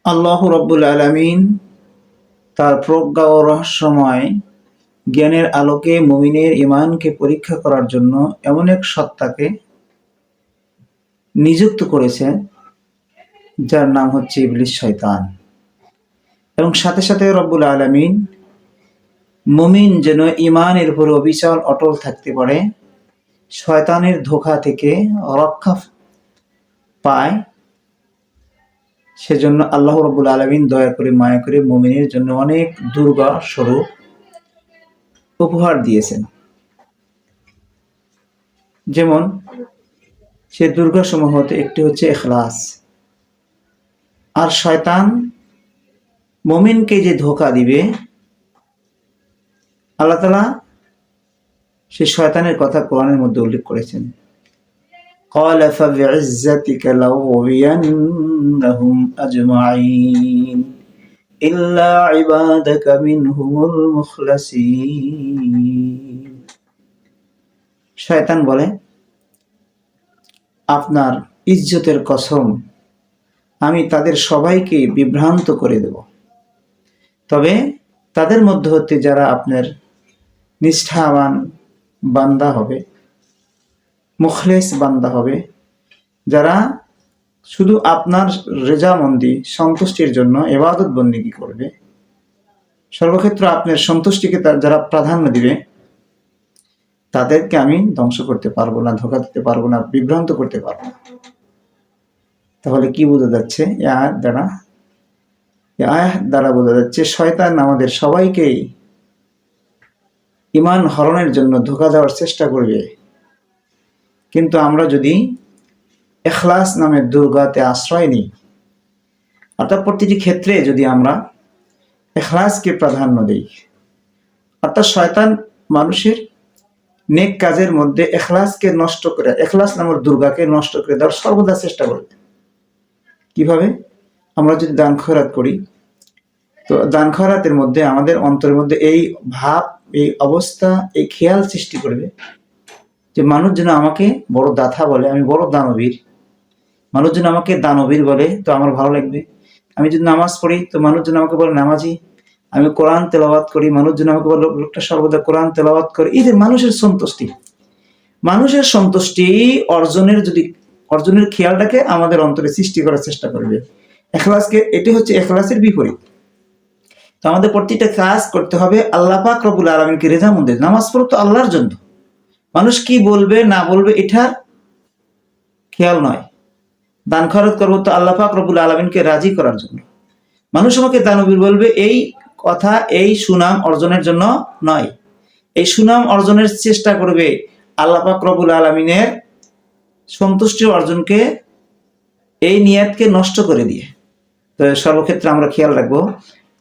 আল্লাহ রাব্বুল আলামিন তার প্রজ্ঞা ও রহস্যময় জ্ঞানের আলোকে মুমিনের ঈমানকে পরীক্ষা করার জন্য এমন এক সত্তাকে নিযুক্ত করেছেন যার নাম হচ্ছে ইবলিস শয়তান। এবং সাথে সাথে রব্বুল আলামিন মুমিন যেন ঈমানের উপর অবিচল অটল থাকতে পারে, শয়তানের ধোঁকা থেকে রক্ষা পায়, সেজন্য আল্লাহ রাব্বুল আলামিন দয়া করে মায়া করে মুমিনের জন্য অনেক দুর্গা স্বরূপ উপহার দিয়েছেন। যেমন সে দুর্গা সমূহ হতে একটি হচ্ছে ইখলাস। আর শয়তান মুমিনকে যে ধোঁকা দিবে, আল্লাহ তাআলা সেই শয়তানের কথা কোরআনের মধ্যে উল্লেখ করেছেন। ক্বালা ফাবিইজ্জাতিকা লাউগিয়ান্নাহুম আজমাঈন ইল্লা ইবাদাকা মিনহুমুল মুখলাসীন। শয়তান বলে, আপনার ইজ্জতের কসম, আমি তাদের সবাইকে বিভ্রান্ত করে দেব, তবে তাদের মধ্য হতে যারা আপনার নিষ্ঠাবান বান্দা হবে, মুখলেস বান্দা হবে, যারা শুধু আপনার রেজামন্দি সন্তুষ্টির জন্য ইবাদত বন্দেগী করবে, সর্বক্ষেত্র আপনার সন্তুষ্টিকে যারা প্রাধান্য দিবে, তাদেরকে আমি ধ্বংস করতে পারবো না, ধোঁকা দিতে পারবো না, বিভ্রান্ত করতে পারবো না। তাহলে কি বোঝা যাচ্ছে? এই আয়াত দ্বারা বোঝা যাচ্ছে শয়তান আমাদের সবাইকেই ঈমান হরণের জন্য ধোঁকা দেওয়ার চেষ্টা করবে। কিন্তু আমরা যদি ইখলাস নামের দুর্গাতে আশ্রয় নিই, অর্থাৎ প্রতিটি ক্ষেত্রে যদি আমরা ইখলাসকে প্রাধান্য দিই, অর্থাৎ শয়তান মানুষের নেক কাজের মধ্যে ইখলাসকে নষ্ট করে, ইখলাস নামের দুর্গাকে নষ্ট করে দেওয়ার সর্বদা চেষ্টা করবে। কিভাবে? আমরা যদি দান খয়রাত করি, তো দান খয়রাতের মধ্যে আমাদের অন্তরের মধ্যে এই ভাব, এই অবস্থা, এই খেয়াল সৃষ্টি করবে যে মানুষ যেন আমাকে বড় দাতা বলে, আমি বড় দানবীর। মানুষ যেন আমাকে দানবীর বলে, তো আমার ভালো লাগবে। আমি যদি নামাজ পড়ি, তো মানুষ যেন আমাকে বলে নামাজি। আমি কোরআন তেলাওয়াত করি, মানুষ যেন আমাকে বলে লোকটা সর্বদা কোরআন তেলাওয়াত করে। এই যে মানুষের সন্তুষ্টি অর্জনের খেয়ালটাকে আমাদের অন্তরে সৃষ্টি করার চেষ্টা করবে। ইখলাসকে, এটি হচ্ছে ইখলাসের বিপরীত। তো আমাদের প্রতিটা কাজ করতে হবে আল্লাহ পাক রব্বুল আলামিনকে রেজামন্দি। নামাজ পড়ো তো আল্লাহর জন্য, মানুষ কি বলবে না বলবে এটার খেয়াল নয়। দান খয়রাত করবো তো আল্লাহ পাক রব্বুল আলামিনকে রাজি করার জন্য। মানুষ আমাকে দানবীর বলবে, এই কথা এই সুনাম অর্জনের জন্য নয়। এই সুনাম অর্জনের চেষ্টা করবে আল্লাহ পাক রব্বুল আলামিনের সন্তুষ্টি অর্জনকে, এই নিয়াতকে নষ্ট করে দিয়ে। তো সর্বক্ষেত্রে আমরা খেয়াল রাখবো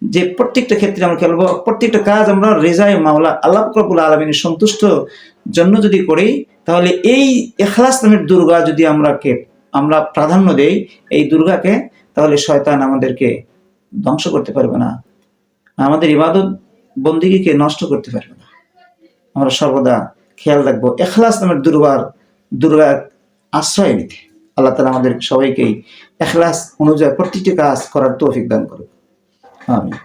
যে প্রত্যেকটা ক্ষেত্রে আমরা খেয়াল রাখবো, প্রত্যেকটা কাজ আমরা রেজায়ে মাওলা আল্লাহ পাক রব্বুল আলামিনের সন্তুষ্ট জন্য যদি করি, তাহলে এই ইখলাস নামের দুর্গা যদি আমরা প্রাধান্য দেই, এই দুর্গাকে, তাহলে শয়তান আমাদেরকে ধ্বংস করতে পারবে না, আমাদের ইবাদত বন্দেগীকে নষ্ট করতে পারবে না। আমরা সর্বদা খেয়াল রাখবো ইখলাস নামের দুর্গার আশ্রয় নিতে। আল্লাহ তাআলা আমাদের সবাইকেই ইখলাস অনুযায়ী প্রতিটি কাজ করার তৌফিক দান করুন। আমিন।